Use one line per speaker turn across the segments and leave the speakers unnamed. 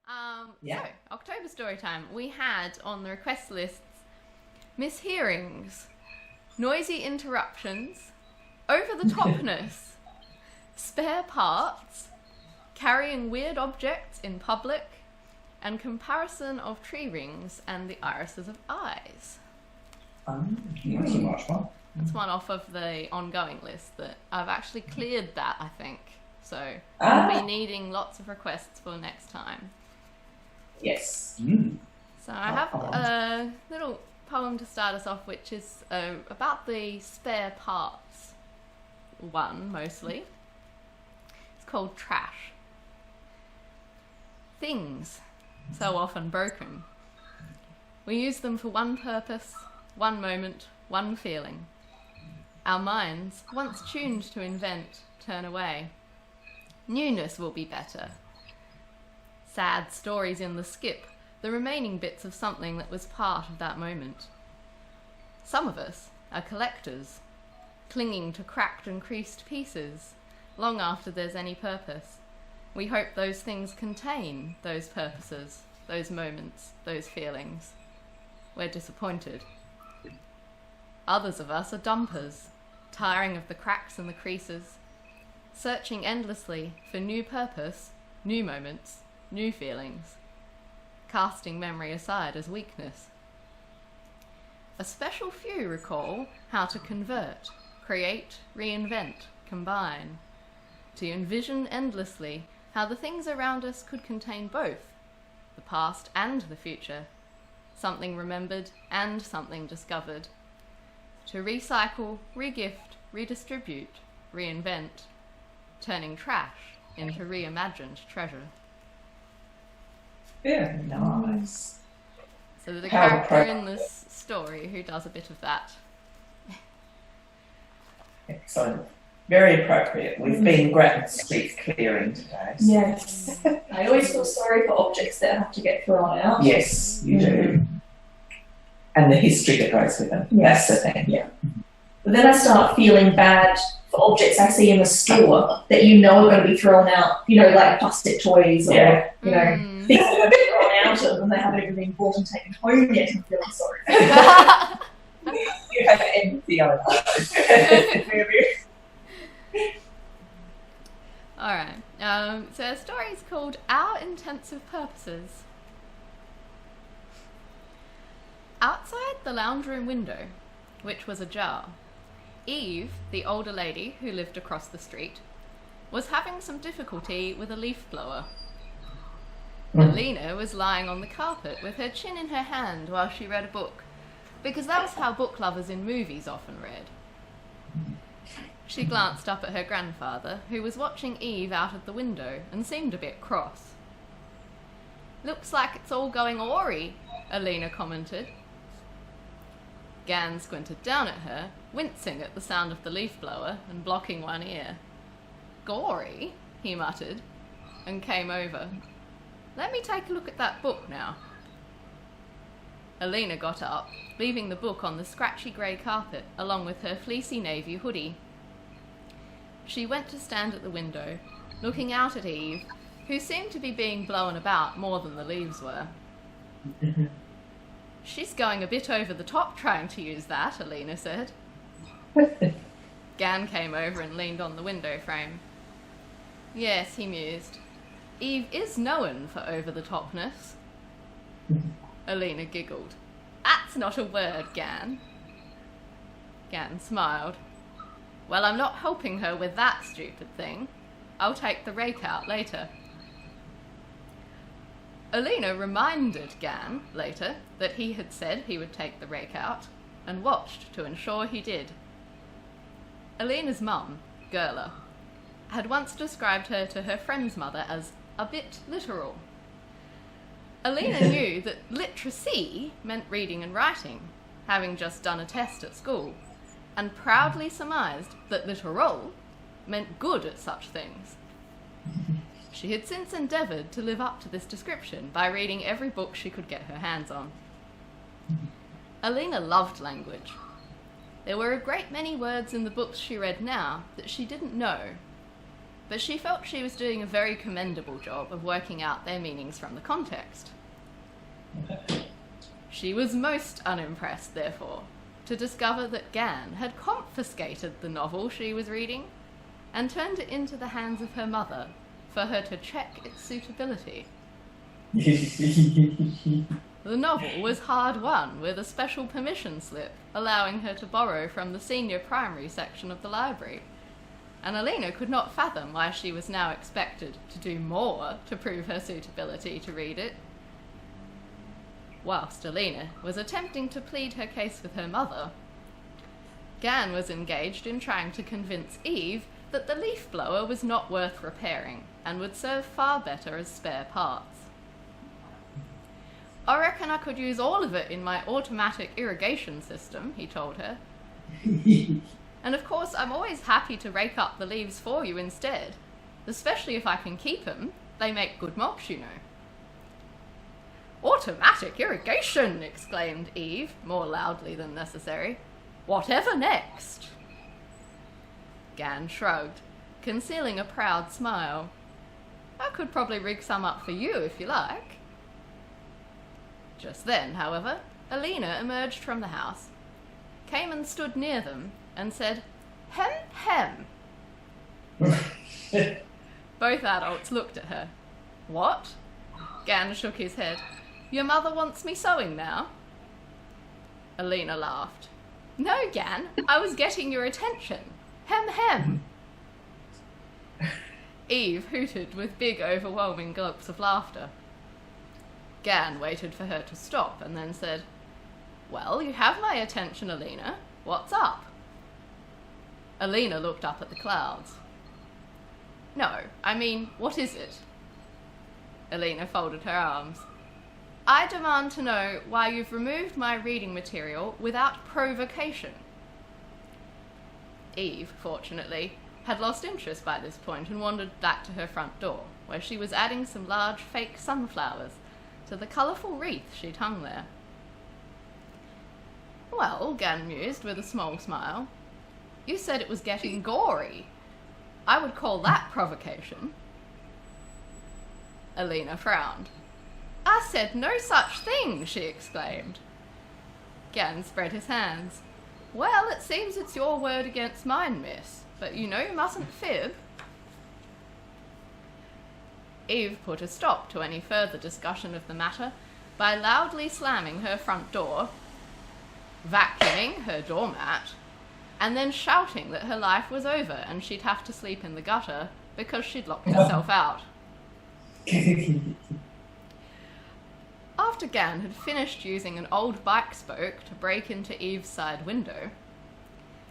So, October Storytime, we had on the request lists Mishearings, Noisy Interruptions, Over-the-top-ness, Spare Parts, Carrying Weird Objects in Public, and Comparison of Tree Rings and the Irises of Eyes.
That's a much fun.
That's one off of the ongoing list that I've actually cleared that, I think. So I'll be needing lots of requests for next time.
Yes.
So I have a little poem to start us off, which is about the spare parts one, mostly. It's called Trash. Things, so often broken. We use them for one purpose, one moment, one feeling. Our minds, once tuned to invent, turn away. Newness will be better. Sad stories in the skip, the remaining bits of something that was part of that moment. Some of us are collectors, clinging to cracked and creased pieces, long after there's any purpose. We hope those things contain those purposes, those moments, those feelings. We're disappointed. Others of us are dumpers, tiring of the cracks and the creases, searching endlessly for new purpose, new moments, new feelings, casting memory aside as weakness. A special few recall how to convert, create, reinvent, combine, to envision endlessly how the things around us could contain both, the past and the future, something remembered and something discovered, to recycle, regift, redistribute, reinvent, turning trash into reimagined treasure.
Very nice.
So there's a character in this story who does a bit of that.
Excellent. Very appropriate. We've been Grattan Street clearing today. So.
Yes. I always feel sorry for objects that have to get thrown out.
Yes, you do. And the history that goes with them.
Yes.
That's the thing.
Yeah. But then I start feeling bad for objects I see in the store that you know are going to be thrown out, you know, like plastic toys or, you know, things that are going to be thrown out and they haven't even been bought and taken home yet. I'm feeling sorry for them.
You have empathy on it.
Alright, so the story is called Our Intensive Purposes. Outside the lounge room window, which was ajar, Eve, the older lady who lived across the street, was having some difficulty with a leaf blower. Alina was lying on the carpet with her chin in her hand while she read a book, because that was how book lovers in movies often read. She glanced up at her grandfather, who was watching Eve out of the window and seemed a bit cross. "Looks like it's all going awry," Alina commented. Gan squinted down at her, wincing at the sound of the leaf blower and blocking one ear. "Gory," he muttered, and came over. "Let me take a look at that book now." Alina got up, leaving the book on the scratchy grey carpet along with her fleecy navy hoodie. She went to stand at the window, looking out at Eve, who seemed to be being blown about more than the leaves were. "She's going a bit over the top trying to use that," Alina said. Gan came over and leaned on the window frame. "Yes," he mused. "Eve is known for over-the-top-ness." Alina giggled. "That's not a word, Gan." Gan smiled. "Well, I'm not helping her with that stupid thing. I'll take the rake out later." Alina reminded Gan, later, that he had said he would take the rake out, and watched to ensure he did. Alina's mum, Gerla, had once described her to her friend's mother as a bit literal. Alina knew that literacy meant reading and writing, having just done a test at school, and proudly surmised that literal meant good at such things. She had since endeavoured to live up to this description by reading every book she could get her hands on. Alina loved language. There were a great many words in the books she read now that she didn't know. but she felt she was doing a very commendable job of working out their meanings from the context. She was most unimpressed, therefore, to discover that Gan had confiscated the novel she was reading and turned it into the hands of her mother for her to check its suitability. The novel was hard won, with a special permission slip allowing her to borrow from the senior primary section of the library, and Alina could not fathom why she was now expected to do more to prove her suitability to read it. Whilst Alina was attempting to plead her case with her mother, Gan was engaged in trying to convince Eve that the leaf blower was not worth repairing and would serve far better as spare parts. "I reckon I could use all of it in my automatic irrigation system," he told her. "And of course I'm always happy to rake up the leaves for you instead, especially if I can keep 'em. They make good mops, you know." "Automatic irrigation!" exclaimed Eve, more loudly than necessary. "Whatever next?" Gan shrugged, concealing a proud smile. "I could probably rig some up for you if you like." Just then, however, Alina emerged from the house, came and stood near them, and said, "Hem, hem." Both adults looked at her. "What?" Gan shook his head. "Your mother wants me sewing now?" Alina laughed. "No, Gan, I was getting your attention. Hem, hem." Eve hooted with big, overwhelming gulps of laughter. Gan waited for her to stop and then said, "Well, you have my attention, Alina. What's up?" Alina looked up at the clouds. "No, I mean, what is it?" Alina folded her arms. "I demand to know why you've removed my reading material without provocation." Eve, fortunately, had lost interest by this point and wandered back to her front door, where she was adding some large fake sunflowers to the colourful wreath she'd hung there. "Well," Gan mused with a small smile, "you said it was getting gory. I would call that provocation." Alina frowned. "I said no such thing," she exclaimed. Gan spread his hands. "Well, it seems it's your word against mine, miss, but you know you mustn't fib." Eve put a stop to any further discussion of the matter by loudly slamming her front door, vacuuming her doormat, and then shouting that her life was over and she'd have to sleep in the gutter because she'd locked herself out. After Gan had finished using an old bike spoke to break into Eve's side window,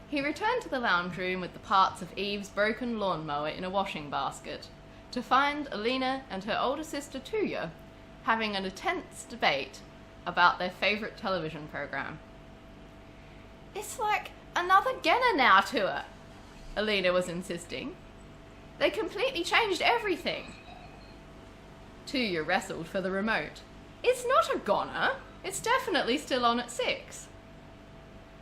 he returned to the lounge room with the parts of Eve's broken lawnmower in a washing basket, to find Alina and her older sister Tuya having an intense debate about their favourite television programme. "It's like another Genna now to her," Alina was insisting. "They completely changed everything." Tuya wrestled for the remote. "It's not a goner. It's definitely still on at 6.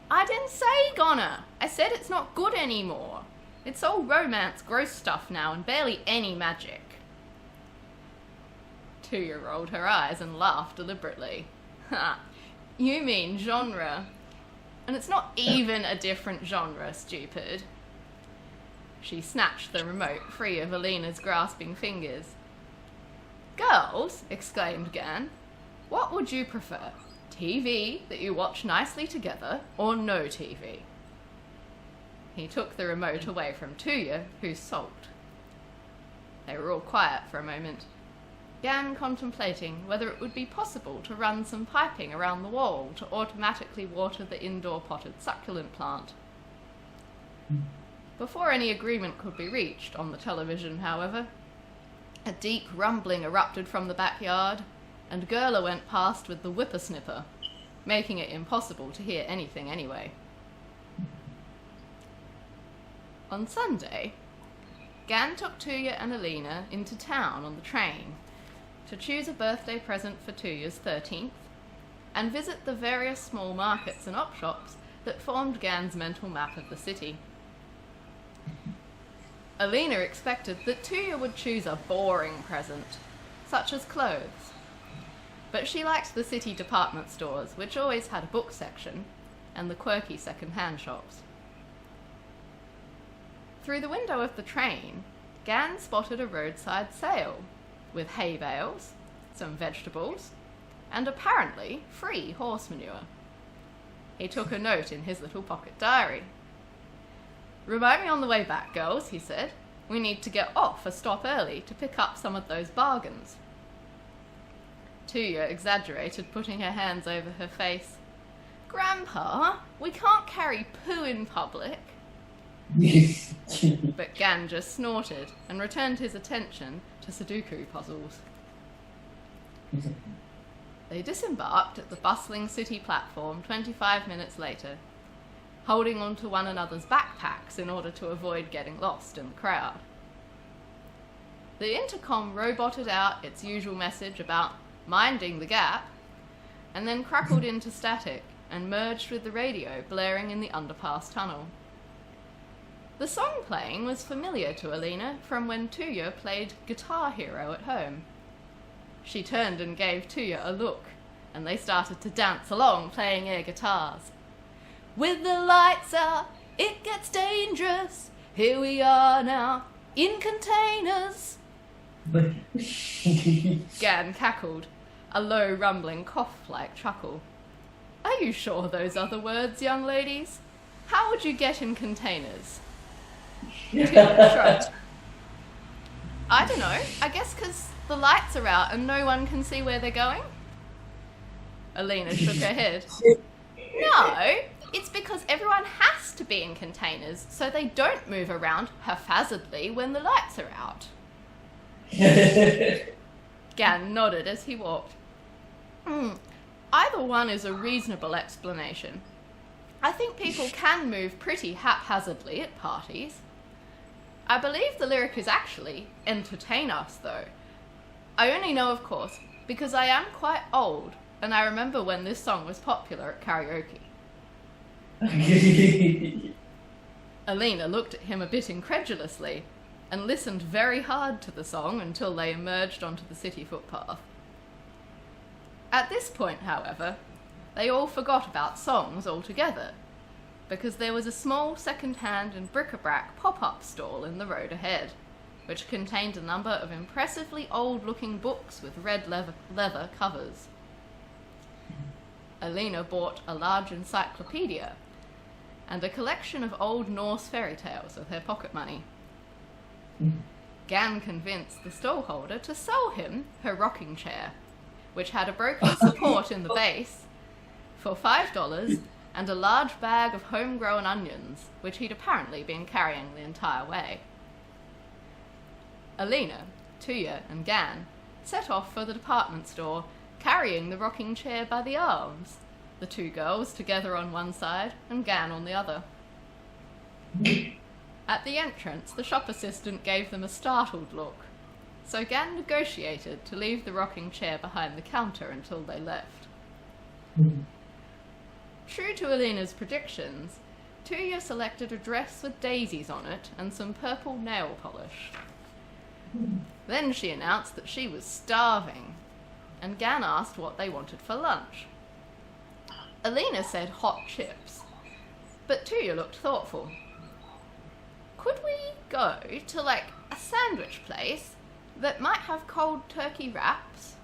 "I didn't say goner. I said it's not good anymore. It's all romance, gross stuff now, and barely any magic." Tuya rolled her eyes and laughed deliberately. "Ha, you mean genre. And it's not even a different genre, stupid." She snatched the remote free of Alina's grasping fingers. "Girls," exclaimed Gan, "what would you prefer? TV that you watch nicely together, or no TV?" He took the remote away from Tuya, who sulked. They were all quiet for a moment, Gan contemplating whether it would be possible to run some piping around the wall to automatically water the indoor potted succulent plant. Before any agreement could be reached on the television, however, a deep rumbling erupted from the backyard, and Gerla went past with the whippersnipper, making it impossible to hear anything anyway. On Sunday, Gan took Tuya and Alina into town on the train to choose a birthday present for Tuya's 13th and visit the various small markets and op shops that formed Gan's mental map of the city. Alina expected that Tuya would choose a boring present, such as clothes. But she liked the city department stores, which always had a book section, and the quirky second-hand shops. Through the window of the train, Gan spotted a roadside sale, with hay bales, some vegetables, and apparently free horse manure. He took a note in his little pocket diary. "Remind me on the way back, girls," he said. "We need to get off a stop early to pick up some of those bargains." Tuya exaggerated, putting her hands over her face. "Grandpa, we can't carry poo in public." But Gan just snorted and returned his attention to Sudoku puzzles. They disembarked at the bustling city platform 25 minutes later, holding onto one another's backpacks in order to avoid getting lost in the crowd. The intercom roboted out its usual message about minding the gap, and then crackled into static and merged with the radio blaring in the underpass tunnel. The song playing was familiar to Alina from when Tuya played Guitar Hero at home. She turned and gave Tuya a look, and they started to dance along, playing air guitars. "With the lights out, it gets dangerous. Here we are now, in containers." Gan cackled, a low rumbling cough-like chuckle. "Are you sure those are the words, young ladies? How would you get in containers?" Tuya shrugged. "I don't know, I guess 'cause the lights are out and no one can see where they're going?" Alina shook her head. "No, it's because everyone has to be in containers so they don't move around haphazardly when the lights are out." Gan nodded as he walked. Either one is a reasonable explanation. I think people can move pretty haphazardly at parties. I believe the lyric is actually entertain us, though. I only know, of course, because I am quite old, and I remember when this song was popular at karaoke. Alina looked at him a bit incredulously, and listened very hard to the song until they emerged onto the city footpath. At this point, however, they all forgot about songs altogether, because there was a small second-hand and bric-a-brac pop-up stall in the road ahead, which contained a number of impressively old-looking books with red leather covers. Alina bought a large encyclopedia and a collection of old Norse fairy tales with her pocket money. Gan convinced the stallholder to sell him her rocking chair, which had a broken support in the base, for $5 and a large bag of homegrown onions, which he'd apparently been carrying the entire way. Alina, Tuya, and Gan set off for the department store, carrying the rocking chair by the arms, the two girls together on one side and Gan on the other. At the entrance, the shop assistant gave them a startled look, so Gan negotiated to leave the rocking chair behind the counter until they left. True to Alina's predictions, Tuya selected a dress with daisies on it and some purple nail polish. Then she announced that she was starving, and Gan asked what they wanted for lunch. Alina said hot chips, but Tuya looked thoughtful. "Could we go to, a sandwich place that might have cold turkey wraps?"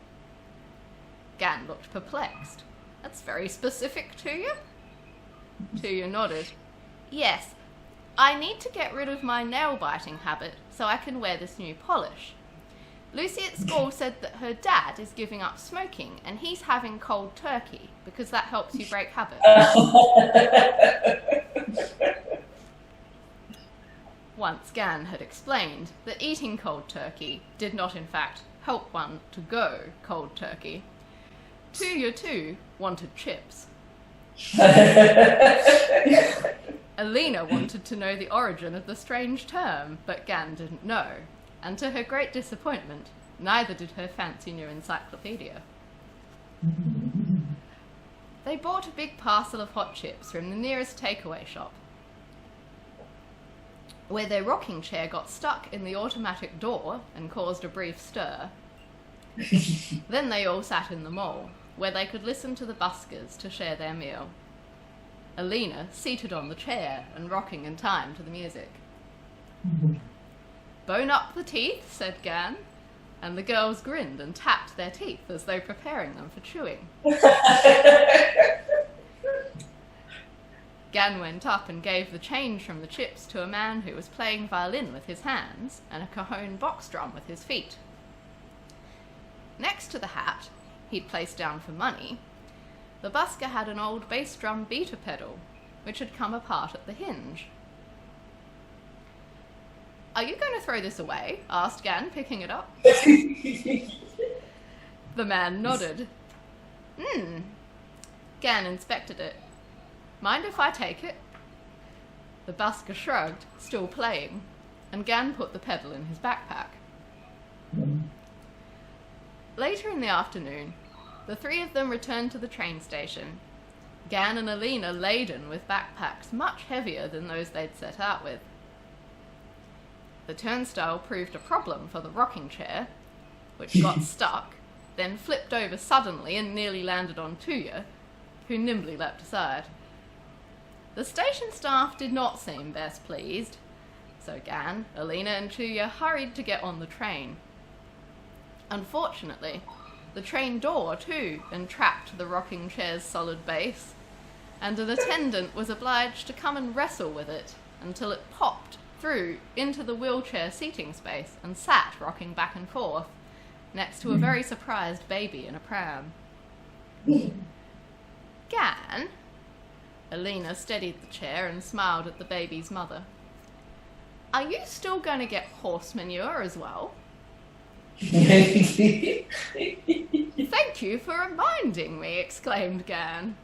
Gan looked perplexed. "That's very specific, Tuya." Tuya nodded. "Yes, I need to get rid of my nail-biting habit so I can wear this new polish. Lucy at school said that her dad is giving up smoking and he's having cold turkey because that helps you break habits." Once Gan had explained that eating cold turkey did not in fact help one to go cold turkey, Tuya too wanted chips. Alina wanted to know the origin of the strange term, but Gan didn't know, and to her great disappointment, neither did her fancy new encyclopedia. They bought a big parcel of hot chips from the nearest takeaway shop. where their rocking chair got stuck in the automatic door and caused a brief stir. Then they all sat in the mall, where they could listen to the buskers to share their meal. Alina seated on the chair and rocking in time to the music. "Bone up the teeth," said Gan, and the girls grinned and tapped their teeth as though preparing them for chewing. Gan went up and gave the change from the chips to a man who was playing violin with his hands and a cajon box drum with his feet. Next to the hat he'd placed down for money, the busker had an old bass drum beater pedal, which had come apart at the hinge. "Are you going to throw this away?" asked Gan, picking it up. The man nodded. Gan inspected it. "Mind if I take it?" The busker shrugged, still playing, and Gan put the pedal in his backpack. Later in the afternoon, the three of them returned to the train station, Gan and Alina laden with backpacks much heavier than those they'd set out with. The turnstile proved a problem for the rocking chair, which got stuck, then flipped over suddenly and nearly landed on Tuya, who nimbly leapt aside. The station staff did not seem best pleased, so Gan, Alina and Tuya hurried to get on the train. Unfortunately, the train door too entrapped the rocking chair's solid base, and an attendant was obliged to come and wrestle with it until it popped through into the wheelchair seating space and sat rocking back and forth next to a very surprised baby in a pram. "Gan?" Alina steadied the chair and smiled at the baby's mother. "Are you still going to get horse manure as well?" "Thank you for reminding me," exclaimed Gan.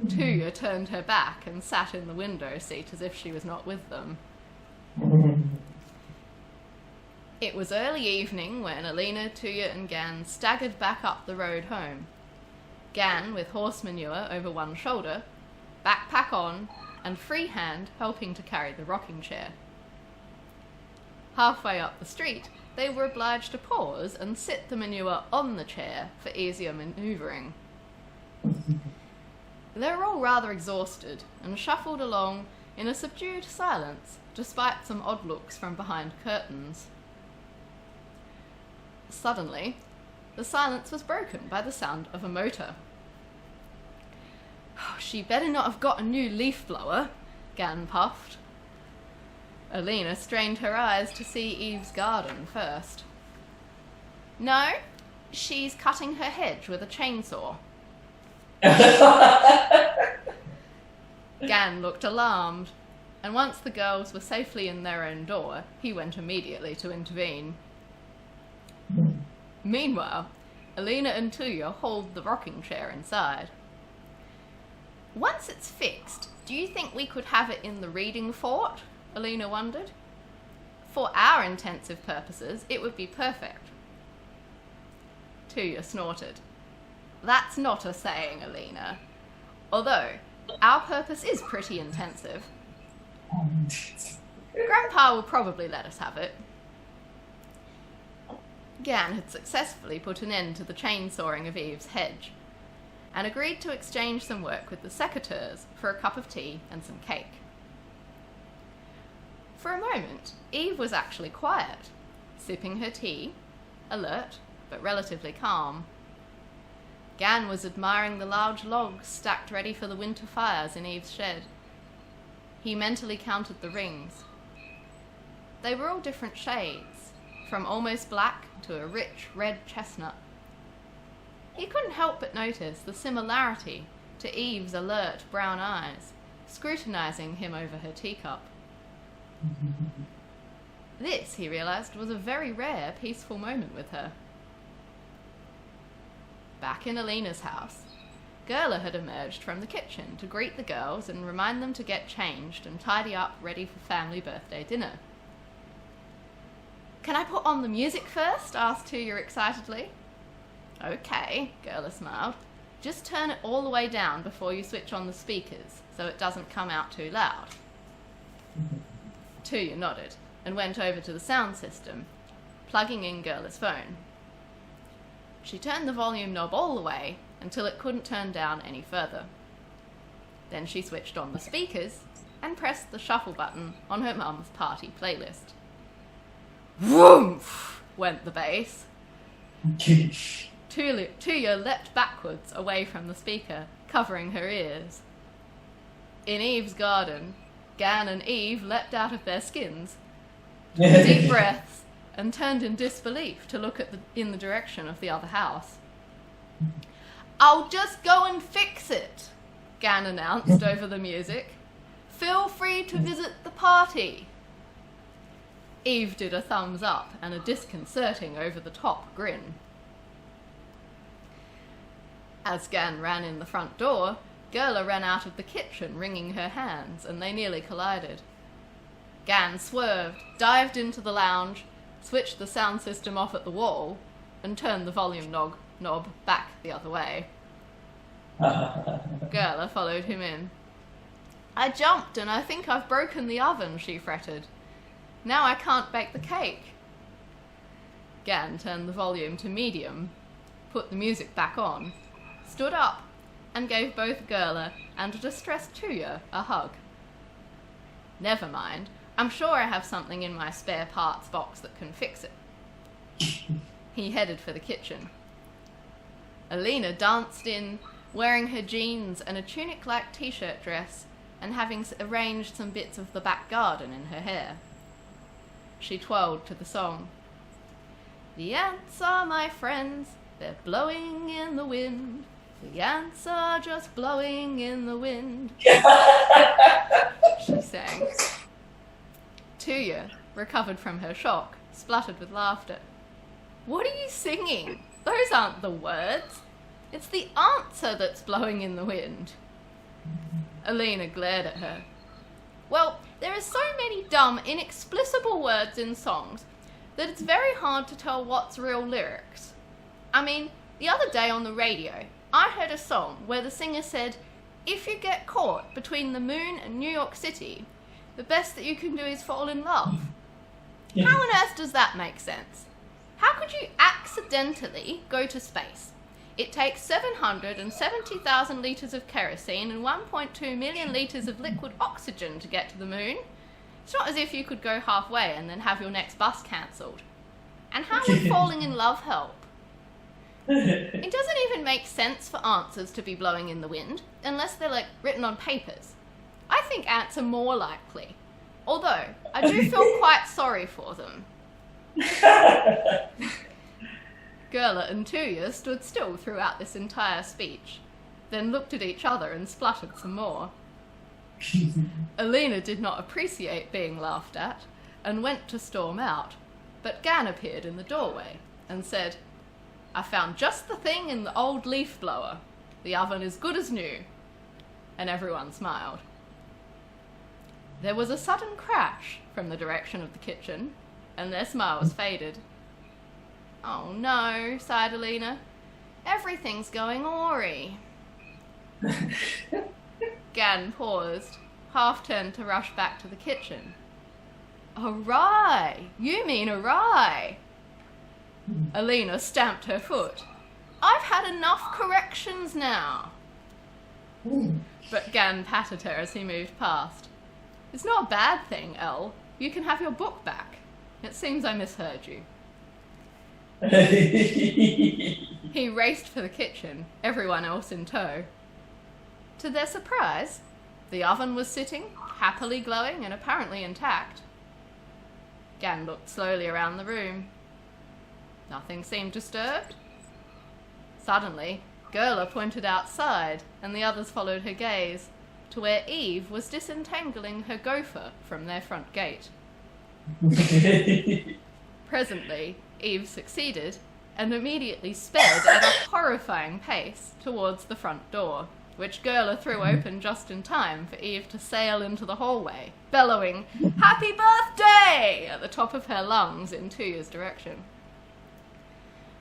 Tuya turned her back and sat in the window seat as if she was not with them. It was early evening when Alina, Tuya and Gan staggered back up the road home. Gan with horse manure over one shoulder, backpack on, and free hand helping to carry the rocking chair. Halfway up the street, they were obliged to pause and sit the manure on the chair for easier manoeuvring. They were all rather exhausted and shuffled along in a subdued silence, despite some odd looks from behind curtains. Suddenly, the silence was broken by the sound of a motor. "She better not have got a new leaf blower," Gan puffed. Alina strained her eyes to see Eve's garden first. "No, she's cutting her hedge with a chainsaw." Gan looked alarmed, and once the girls were safely in their own door, he went immediately to intervene. Meanwhile, Alina and Tuya hauled the rocking chair inside. "Once it's fixed, do you think we could have it in the reading fort?" Alina wondered. "For our intensive purposes, it would be perfect." Tuya snorted. "That's not a saying, Alina. Although, our purpose is pretty intensive. Grandpa will probably let us have it." Gan had successfully put an end to the chainsawing of Eve's hedge, and agreed to exchange some work with the secateurs for a cup of tea and some cake. For a moment, Eve was actually quiet, sipping her tea, alert but relatively calm. Gan was admiring the large logs stacked ready for the winter fires in Eve's shed. He mentally counted the rings. They were all different shades, from almost black to a rich red chestnut. He couldn't help but notice the similarity to Eve's alert brown eyes, scrutinizing him over her teacup. This, he realized, was a very rare, peaceful moment with her. Back in Alina's house, Gerla had emerged from the kitchen to greet the girls and remind them to get changed and tidy up ready for family birthday dinner. "Can I put on the music first?" asked Tuya excitedly. "Okay," Gerla smiled. "Just turn it all the way down before you switch on the speakers, so it doesn't come out too loud." Tuya nodded and went over to the sound system, plugging in Gerla's phone. She turned the volume knob all the way until it couldn't turn down any further. Then she switched on the speakers and pressed the shuffle button on her mum's party playlist. Woomph! Went the bass. Tuya leapt backwards away from the speaker, covering her ears. In Eve's garden, Gan and Eve leapt out of their skins, took deep breaths, and turned in disbelief to look in the direction of the other house. "I'll just go and fix it," Gan announced over the music. "Feel free to visit the party." Eve did a thumbs up and a disconcerting over-the-top grin. As Gan ran in the front door, Gerla ran out of the kitchen, wringing her hands, and they nearly collided. Gan swerved, dived into the lounge, switched the sound system off at the wall, and turned the volume knob back the other way. Gerla followed him in. "I jumped and I think I've broken the oven," she fretted. "Now I can't bake the cake." Gan turned the volume to medium, put the music back on, stood up, and gave both Gerla and a distressed Tuya a hug. "Never mind, I'm sure I have something in my spare parts box that can fix it." He headed for the kitchen. Alina danced in, wearing her jeans and a tunic-like t-shirt dress, and having arranged some bits of the back garden in her hair. She twirled to the song. "The ants are my friends, they're blowing in the wind. The ants are just blowing in the wind," she sang. Tuya, recovered from her shock, spluttered with laughter. "What are you singing? Those aren't the words. It's the answer that's blowing in the wind." Alina glared at her. "Well, there are so many dumb, inexplicable words in songs that it's very hard to tell what's real lyrics. I mean, the other day on the radio, I heard a song where the singer said, 'If you get caught between the moon and New York City, the best that you can do is fall in love.' How on earth does that make sense? How could you accidentally go to space? It takes 770,000 litres of kerosene and 1.2 million litres of liquid oxygen to get to the moon. It's not as if you could go halfway and then have your next bus cancelled. And how would falling in love help? It doesn't even make sense for answers to be blowing in the wind, unless they're, written on papers. I think ants are more likely, although I do feel quite sorry for them." Gerla and Tuya stood still throughout this entire speech, then looked at each other and spluttered some more. Alina did not appreciate being laughed at, and went to storm out, but Gan appeared in the doorway and said, "I found just the thing in the old leaf blower. The oven is good as new." And everyone smiled. There was a sudden crash from the direction of the kitchen, and their smiles faded. "Oh no," sighed Alina. "Everything's going awry." Gan paused, half turned to rush back to the kitchen. "Awry? You mean awry?" Alina stamped her foot. "I've had enough corrections now." But Gan patted her as he moved past. "It's not a bad thing, Elle. You can have your book back. It seems I misheard you." He raced for the kitchen, everyone else in tow. To their surprise, the oven was sitting, happily glowing and apparently intact. Gan looked slowly around the room. Nothing seemed disturbed. Suddenly, Gerla pointed outside, and the others followed her gaze, to where Eve was disentangling her gopher from their front gate. Presently, Eve succeeded, and immediately sped at a horrifying pace towards the front door, which Gerla threw open just in time for Eve to sail into the hallway, bellowing, "Happy birthday!" at the top of her lungs in Tuya's direction.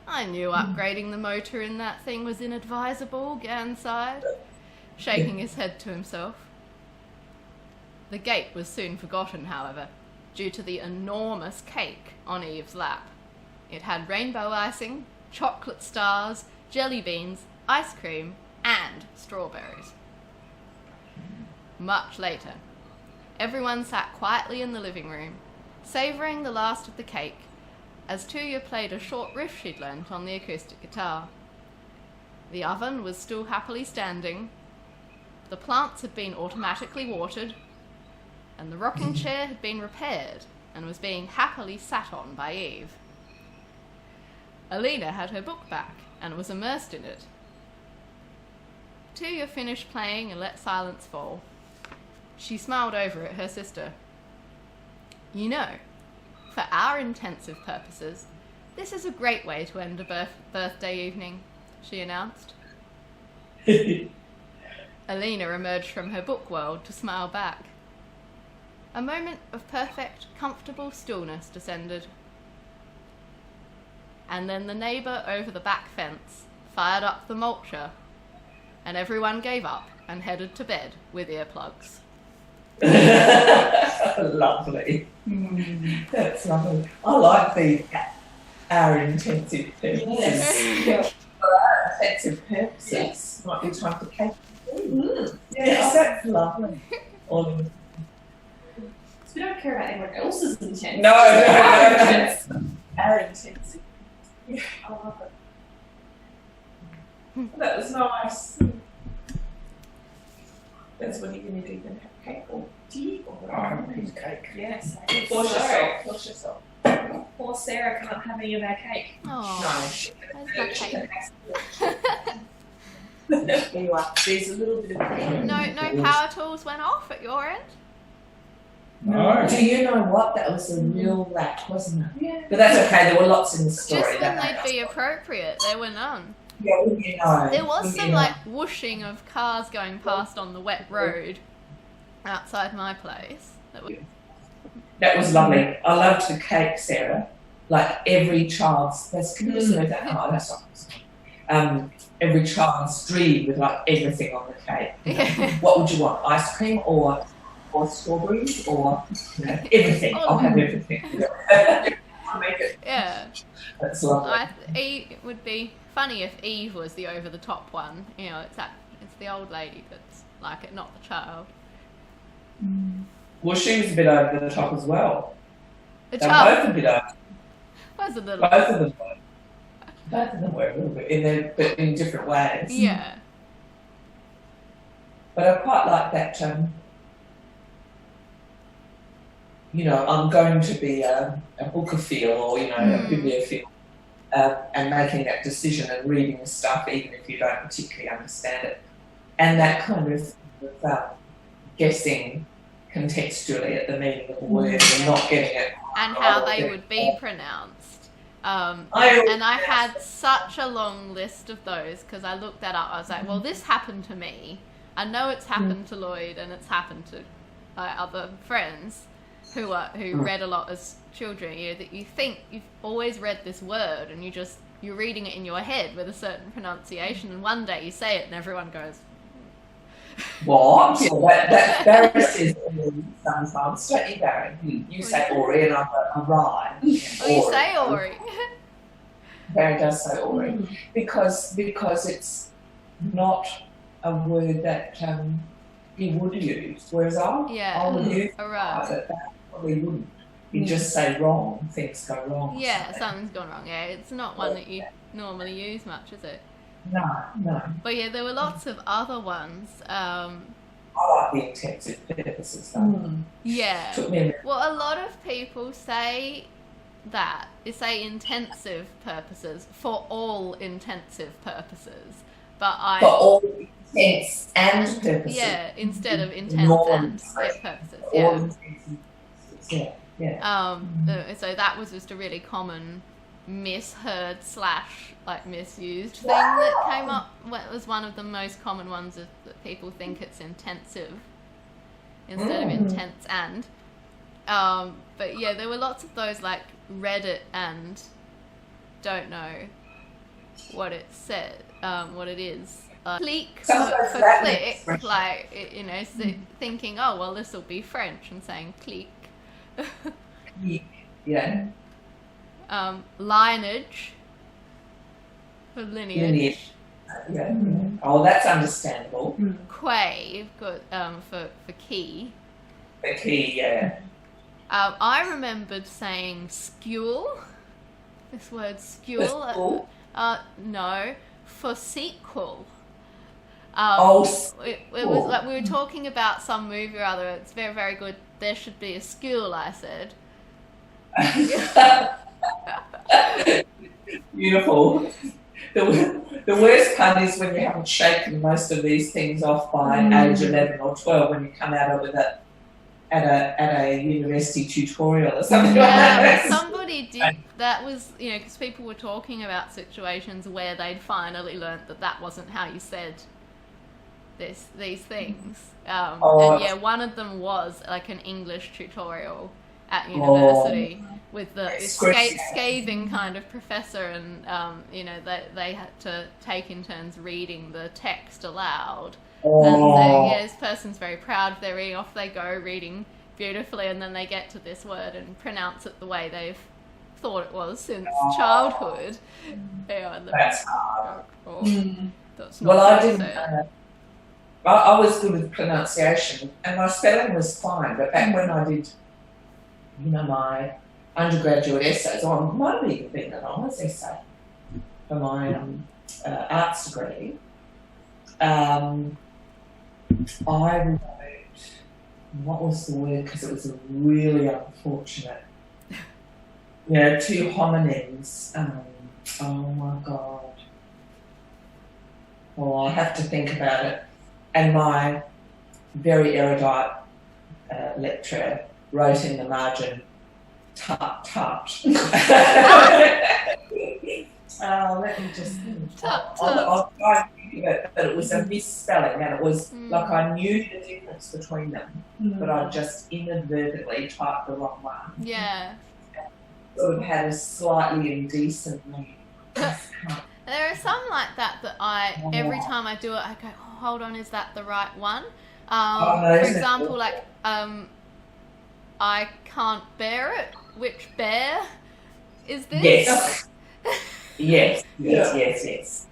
"I knew upgrading the motor in that thing was inadvisable," Gan sighed, shaking his head to himself. The gate was soon forgotten, however, due to the enormous cake on Eve's lap. It had rainbow icing, chocolate stars, jelly beans, ice cream, and strawberries. Much later, everyone sat quietly in the living room, savouring the last of the cake, as Tuya played a short riff she'd learnt on the acoustic guitar. The oven was still happily standing, the plants had been automatically watered, and the rocking chair had been repaired and was being happily sat on by Eve. Alina had her book back and was immersed in it. Tuya finished playing and let silence fall. She smiled over at her sister. You know, for our intensive purposes, this is a great way to end a birthday evening, she announced. Alina emerged from her book world to smile back. A moment of perfect, comfortable stillness descended. And then the neighbour over the back fence fired up the mulcher, and everyone gave up and headed to bed with earplugs.
Lovely. That's lovely. I like the our intensive purposes.
Yes.
For our intensive purposes, might be time for cake. Yes, that's lovely.
So we don't care about everyone else's intent.
No,
Our intents.
our intensive.
I love it.
That was nice. That's when you're going to even have cake or tea or whatever.
I have a piece of cake.
Yes.
Force yourself. Force yourself.
Poor Sarah can't have any of our cake.
Oh,
No.
where's my cake?
There you are. There's a little bit of cake.
No power tools went off at your end?
No.
Do you know what? That was a real rat, wasn't it?
Yeah.
But that's okay. There were lots in the story.
Just when
that
they'd be appropriate, there were none.
Yeah, you know.
There was
you
some
know.
like whooshing of cars going past on the wet road outside my place.
That was lovely. I loved the cake, Sarah. Like every child's. Can you just move that? Oh, that's not. Every child's dream with like everything on the cake.
Yeah.
What would you want? Ice cream or strawberries or everything? I'll have everything. I'll make it.
Yeah.
That's lovely.
It would be funny if Eve was the over-the-top one. You know, it's the old lady that's like it, not the child.
Well, she was a bit over the top as well.
The
They're
child
both a bit over.
was a little.
Both of them were. Both of them were a little bit but in different ways.
Yeah.
But I quite like that. I'm going to be a bookophile or a bibliophile, and making that decision and reading the stuff even if you don't particularly understand it, and that kind of guessing contextually at the meaning of a word and not getting it.
And how they would be pronounced. And I had such a long list of those because I looked that up. I was like, well, this happened to me. I know it's happened to Lloyd and it's happened to other friends who read a lot as children. That you think you've always read this word and you're reading it in your head with a certain pronunciation, and one day you say it and everyone goes,
what? That Barry says sometimes, don't you, Barry? You say Ori and I go Ryan.
oh, you say Ori.
Barry does say Ori because it's not a word that you would use, whereas I would use that probably wouldn't. You just say wrong, things go wrong.
Yeah, something's gone wrong. Yeah, it's not one that you normally use much, is it?
No.
But yeah, there were lots of other ones.
I like the intensive purposes though.
Yeah.
Took me a minute.
Well, a lot of people say that. They say intensive purposes for all intensive purposes. But
For all intents and purposes.
Yeah, instead of intents and purposes. Yeah.
All intents and purposes. Yeah.
So that was just a really common misheard / like misused thing that came up. Well, it was one of the most common ones that people think it's intensive instead of intense and. But yeah, there were lots of those like read it and don't know what it said, what it is. Click for click, like thinking, oh well, this will be French, and saying click.
Yeah.
Lineage for lineage.
Yeah. Oh, that's understandable.
Quay, you've got for key.
The key, yeah.
I remembered saying skule. This word skule. No, for sequel. It was like we were talking about some movie or other. It's very, very good. There should be a skule, I said.
Beautiful. The worst part is when you haven't shaken most of these things off by age 11 or 12 when you come out of it at a university tutorial or something like that.
Somebody did. That was, because people were talking about situations where they'd finally learnt that wasn't how you said these things. And one of them was like an English tutorial at university with the scathing kind of professor, and they had to take in turns reading the text aloud. And saying, this person's very proud of their reading. Off they go, reading beautifully, and then they get to this word and pronounce it the way they've thought it was since childhood.
That's hard.
That's not
I didn't. I was good with pronunciation, and my spelling was fine. But back when I did, my undergraduate essays, I might have even been an honours essay for my arts degree. I wrote, what was the word? Because it was really unfortunate. Two homonyms. Oh my God. Well, I have to think about it. And my very erudite lecturer wrote in the margin, tut. Let me just think. I'll try and think of it, but it was a misspelling, and it was like I knew the difference between them, but I just inadvertently typed the wrong one.
Yeah.
Sort of had a slightly indecent meaning.
There are some like that every time I do it, I go, hold on, is that the right one? For example, I can't bear it. Which bear is this?
Yes. Yes.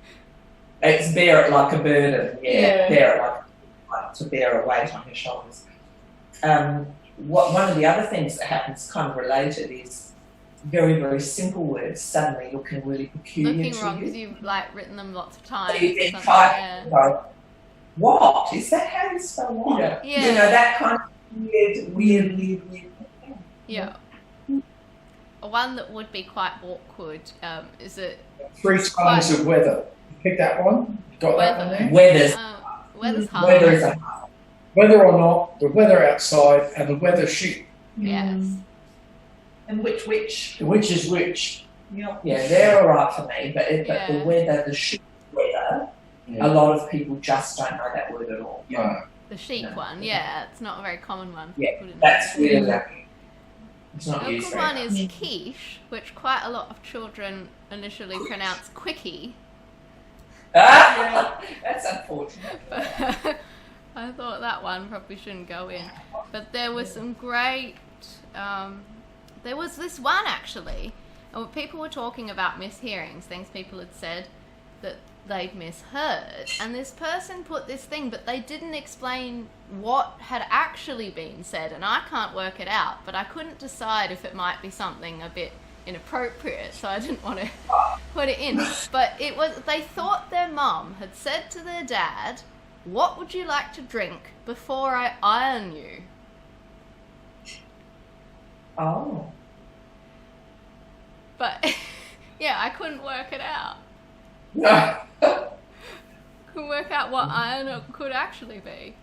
It's bear it like a burden. Yeah. Bear it like to bear a weight on your shoulders. One of the other things that happens kind of related is very, very simple words suddenly looking really peculiar.
Looking wrong because you've written them lots of times.
So you then type, what? Is that how you spell what?
Yeah.
That kind of weird.
Yeah. One that would be quite awkward is it...
3 times of weather. You pick that one? Got that one there?
Weather's hard.
Weather is a hard.
Whether or not, the weather outside and the weather sheet.
Yes.
And which?
Which is which?
Yeah, they're all right for me, but the weather, the sheep weather, a lot of people just don't know that word at all.
Yeah.
The sheep one, it's not a very common one.
Yeah, that's really lucky. It's not
the
used
good
very
one
much.
is quiche, which quite a lot of children initially pronounce quickie.
That's unfortunate.
I thought that one probably shouldn't go in. But there was some great... there was this one, actually. People were talking about mishearings, things people had said that they'd misheard. And this person put this thing, but they didn't explain what had actually been said. And I can't work it out, but I couldn't decide if it might be something a bit inappropriate, so I didn't want to put it in. But it was, they thought their mum had said to their dad, "What would you like to drink before I iron you?"
Oh.
But I couldn't work it out. Couldn't work out what iron could actually be.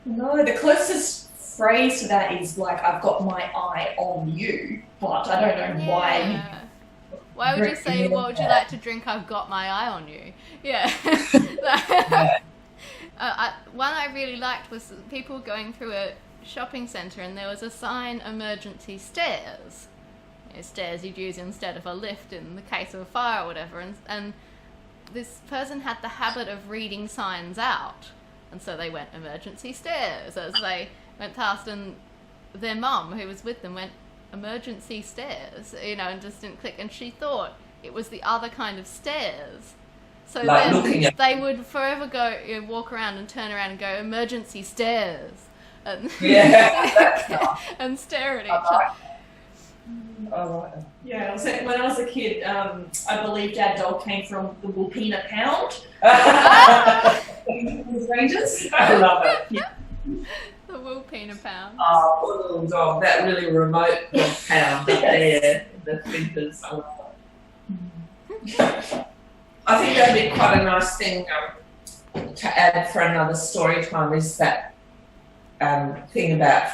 No, the closest phrase to that is like, "I've got my eye on you," but I don't know why.
Why would you say, "What would you like to drink? I've got my eye on you"? Yeah. One I really liked was people going through a shopping centre and there was a sign, "Emergency stairs." Stairs you'd use instead of a lift in the case of a fire or whatever. And this person had the habit of reading signs out. And so they went, "Emergency stairs," as they went past, and their mum, who was with them, went, emergency stairs, and just didn't click. And she thought it was the other kind of stairs. So
like
then they would forever go, walk around and turn around and go, emergency stairs. And, and stare at each other.
Yeah, when I was a kid, I believed our dog came from the Wilpena Pound. Rangers.
I love it. Yeah.
The Wilpena Pound.
Oh, poor little dog. That really remote pound up there in the Flinders. I think that'd be quite a nice thing to add for another story time, is that thing about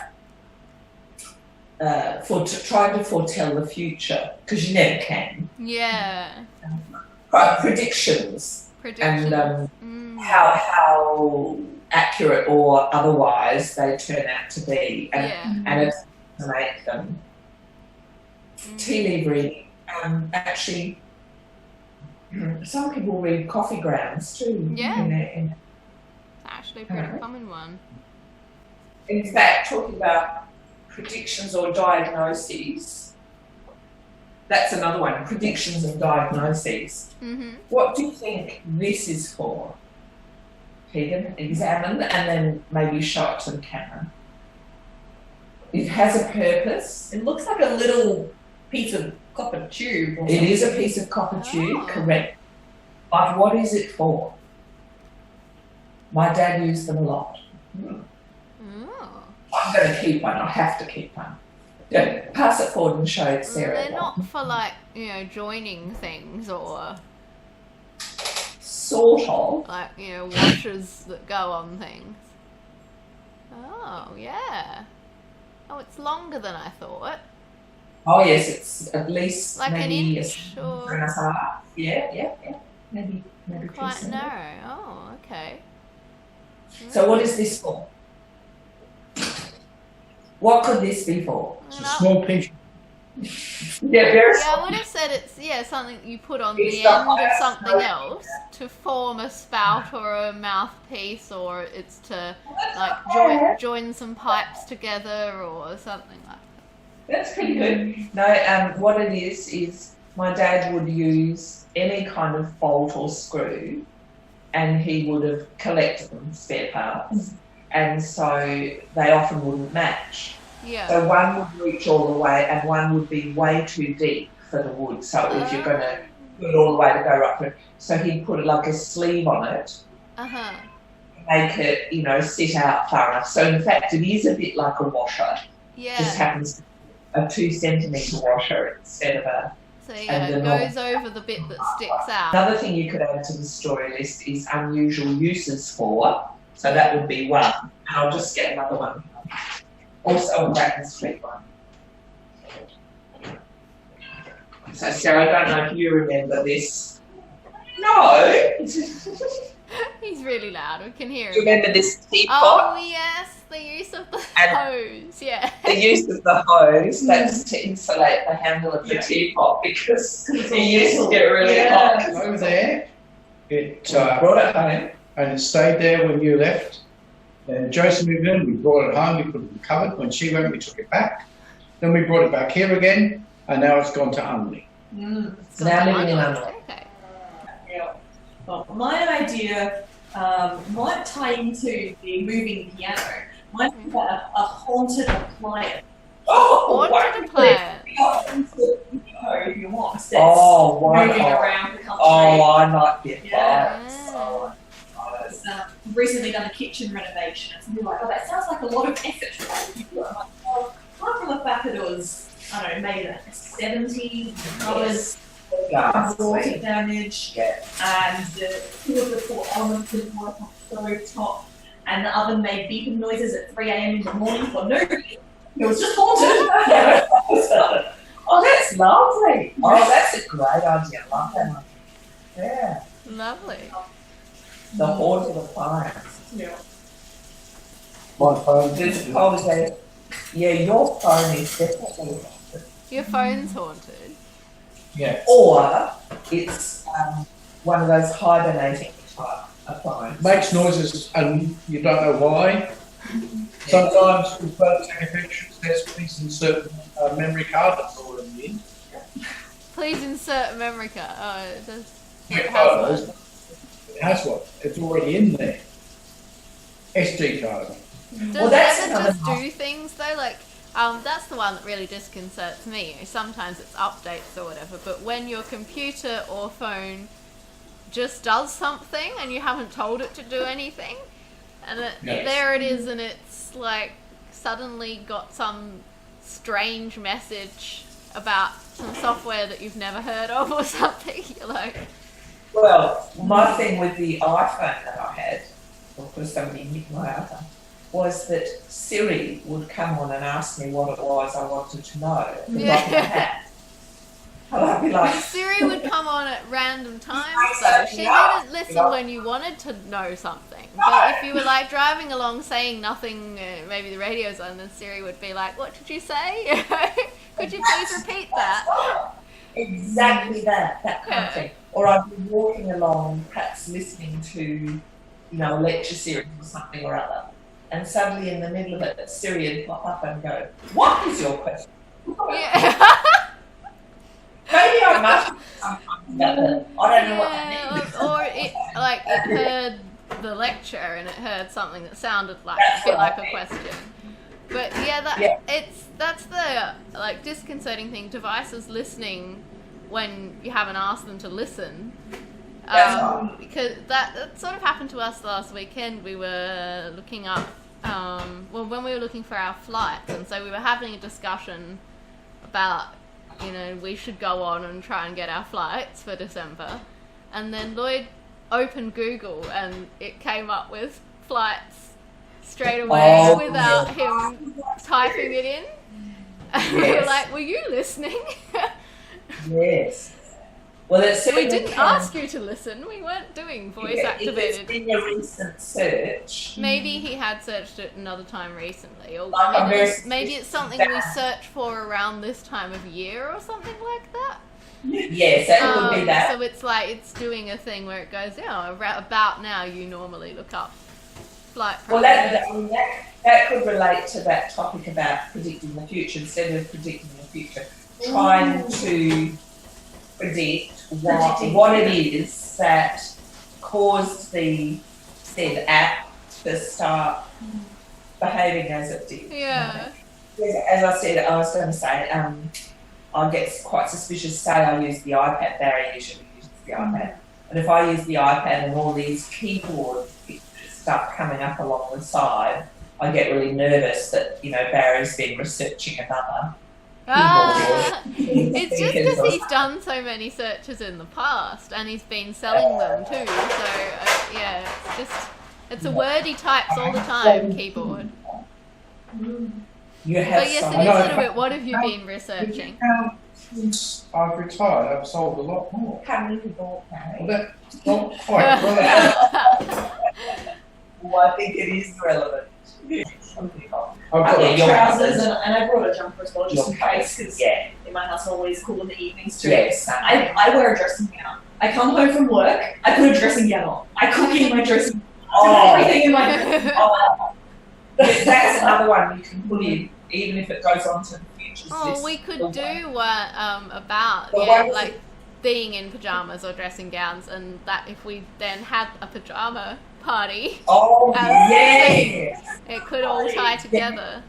trying to foretell the future, because you never can.
Yeah.
Predictions. And how accurate or otherwise they turn out to be, and it's to make them. Tea leaf reading. Actually, some people read coffee grounds too.
Yeah. Actually, a pretty common one.
In fact, talking about predictions or diagnoses, that's another one. Predictions and diagnoses.
Mm-hmm.
What do you think this is for? Keegan, examine and then maybe show it to the camera. It has a purpose.
It looks like a little piece of copper tube. Or
it is a piece of copper tube, correct. But what is it for? My dad used them a lot. I'm going to keep one. I have to keep one. Yeah, pass it forward and show it, Sarah.
They're not for joining things or
sort of
washers that go on things. Oh yeah. Oh, it's longer than I thought.
Oh yes, it's at least
like
maybe
an inch or
and a half. Yeah. Maybe
quite narrow. Oh, okay.
So what is this for? What could this be for?
It's a small pinch.
Yeah, very
small. I would have said it's something you put on the end of something else to form a spout or a mouthpiece, or it's to join some pipes together or something like that.
That's pretty good. No, what it is my dad would use any kind of bolt or screw, and he would have collected them, spare parts. And so they often wouldn't match.
Yeah.
So one would reach all the way and one would be way too deep for the wood. So if you're going to put it all the way to go right through. So he'd put like a sleeve on it. Make it, sit out far enough. So in fact it is a bit like a washer.
Yeah.
Just happens to be a 2 centimetre washer instead of a...
So it goes over the bit that sticks out.
Another thing you could add to the story list is unusual uses for. So that would be one. And I'll just get another one. Also a Bratton Street one. So Sarah, I don't know if you remember this. No!
He's really loud, we can hear him.
Do you remember this teapot?
Oh yes, the use of the hose, yeah.
The use of the hose, that's to insulate the handle of the teapot, because it used to get really hot.
Over there, it
brought it home.
And it stayed there when you left. Then Josie moved in, we brought it home, we put it in the cupboard. When she went, we took it back. Then we brought it back here again, and now it's gone to Unley.
So now living in Unley.
Okay.
Yeah. Well, my idea might tie into the moving piano. Might be about a haunted appliance.
Haunted appliance?
If you want. That's moving around the country.
Oh, I like the
appliance.
Recently done a kitchen renovation, and somebody like, that sounds like a lot of effort. Apart from the fact that it was, I don't know, maybe in the 70s, colours, water damage, and two of the 4 elements didn't work on the stove top, and the oven made beeping noises at 3 a.m. in the morning for no reason. It was just haunted.
Oh, that's lovely. Oh, that's a great idea. I love that one. Yeah.
Lovely.
The haunted appliance.
Yeah.
My phone.
Yeah, your phone is definitely haunted.
Your phone's haunted.
Yeah.
Or it's one of those hibernating type appliances.
Makes noises and you don't know why. Sometimes we've got to take a picture of this, please insert memory card that's already in.
Please insert a memory card. Oh, it does.
It has one. It's already in there. SD card.
Does it just do things though? Like, that's the one that really disconcerts me. Sometimes it's updates or whatever, but when your computer or phone just does something and you haven't told it to do anything, and there it is, and it's like suddenly got some strange message about some software that you've never heard of or something. You're like,
well, my thing with the iPhone that I had, because somebody nicked my iPhone, was that Siri would come on and ask me what it was I wanted to know.
Yeah.
And I'd be like,
Siri would come on at random times though. She didn't listen when you wanted to know something. But if you were like driving along saying nothing, maybe the radio's on, then Siri would be like, what did you say? Could you please repeat that?
Exactly that kind of thing. Or I'd be walking along, perhaps listening to, a lecture series or something or other, and suddenly in the middle of it, Siri would pop up and go, what is your question?
Yeah.
Maybe I must sometimes about that. I don't know what that means.
Or it heard the lecture and it heard something that sounded like a bit like a question. But that's the disconcerting thing. Devices listening when you haven't asked them to listen. Because that sort of happened to us last weekend. We were looking up, when we were looking for our flights, and so we were having a discussion about, we should go on and try and get our flights for December. And then Lloyd opened Google and it came up with flights straight away without him typing it in. And we were like, were you listening?
Yes. Well,
we didn't ask you to listen. We weren't doing voice activated.
If it's been a recent search.
Maybe he had searched it another time recently, or
Like
maybe it's something we search for around this time of year or something like that.
Yes, that would be that.
So it's like it's doing a thing where it goes, about now you normally look up flight prices.
Well, that could relate to that topic about predicting the future. Instead of predicting the future, trying to predict what it is that caused the said app to start behaving as it did.
Yeah.
As I said, I was going to say, I get quite suspicious. Say I use the iPad. Barry usually uses the iPad, and if I use the iPad and all these keyboard pictures start coming up along the side, I get really nervous that Barry's been researching another.
It's just because he's done so many searches in the past and he's been selling them too. So it's a word he types all the time, keyboard.
You have
it is a little bit. What have you been researching?
Since I've retired, I've sold a lot more.
How many you bought, Barry?
Well, that's not quite right.
Well, I think it is relevant.
I've got
trousers and I brought a jumper as well, just in case, because in my house I'm always cool in the evenings too.
Yes.
I wear a dressing gown. I come home from work, I put a dressing gown on. I cook in my dressing gown. Everything in my dressing gown.
That's another one you can put in, even if it goes on to the futures list.
We could do about being in pajamas or dressing gowns, and that if we then had a pajama party. It could all tie together.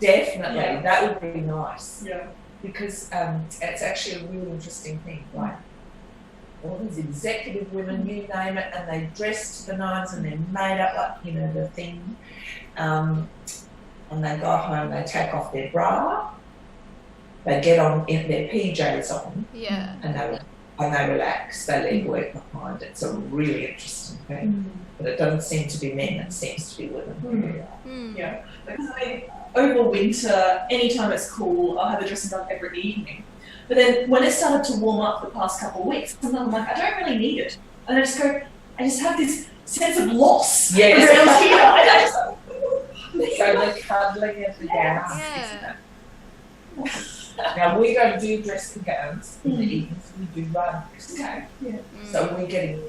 Definitely, that would be nice. Yeah, because it's actually a really interesting thing. Like all these executive women, you name it, and they dress to the nines and they're made up like the thing. And they go home, they take off their bra, they get on in their PJs on, and they relax, they leave work behind. It's a really interesting thing. But it doesn't seem to be men, it seems to be women.
Yeah, because over winter, anytime it's cool, I'll have a dressing gown every evening. But then when it started to warm up the past couple of weeks, sometimes I'm like, I don't really need it. And I just have this sense of loss around here.
So they're cuddling at the gowns.
Yeah.
Now we don't do dressing gowns in the evenings, we do rugs.
Okay. Yeah.
So we're getting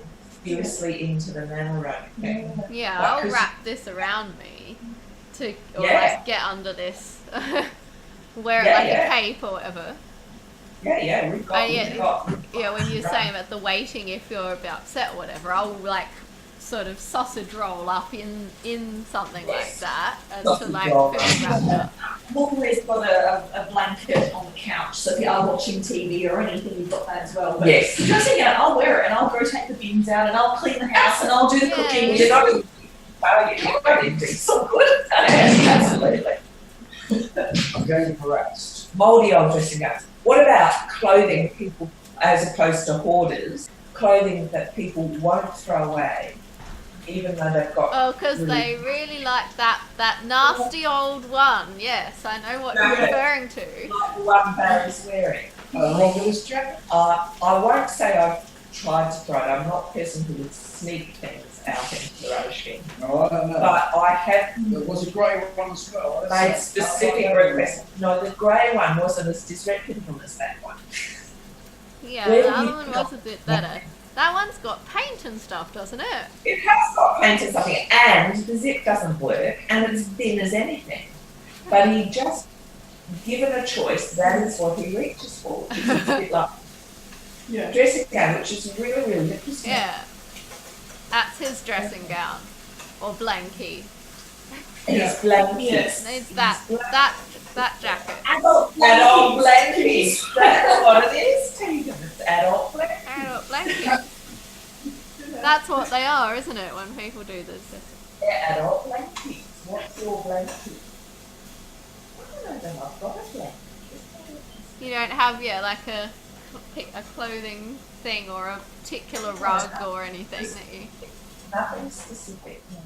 seriously into the nano rug thing.
Yeah, I'll wrap this around me. to like get under this, wear it like a cape or whatever.
We've got.
When you're saying about the waiting, if you're a bit upset or whatever, I'll like sort of sausage roll up in something like that, and to like feel wrapped up.
I've always got a blanket on the couch, so if you are watching TV or anything, you've got that as well. But the dressing gown, I'll wear it, and I'll go take the bins out, and I'll clean the house, and I'll do the cooking. You know, it's so good. Absolutely.
I'm getting harassed.
Mouldy old dressing gowns. What about clothing people, as opposed to hoarders? Clothing that people won't throw away, even though they've got.
Oh, because they really like that nasty old one. Yes, I know what you're referring to.
Like the one Barry's wearing.
Hoarder's jacket.
I won't say I've tried to throw it. I'm not a person who would sneak things out into the rubbish bin.
No, I don't know.
But I have.
There was a grey one as well.
Made specific requests. No, the grey one wasn't as disreputable as that one.
Yeah, the other one was a bit better. That one's got paint and stuff, doesn't it?
It has got paint and something, and the zip doesn't work, and it's thin as anything. But he just, given a choice, that is what he reaches for. Which is a bit like dressing gown, which is really, really interesting.
Yeah. That's his dressing gown. Or blankie.
His blankie.
Yes. Needs that jacket.
Adult blankies. That's what it is, Tegan. It's adult blankies.
Adult blankies. That's what they are, isn't it, when people do this?
Yeah, adult blankies. What's your blankie? I don't know, I've got a blankie.
You don't have, like a clothing thing or a particular rug or anything that you...
Nothing specific, no.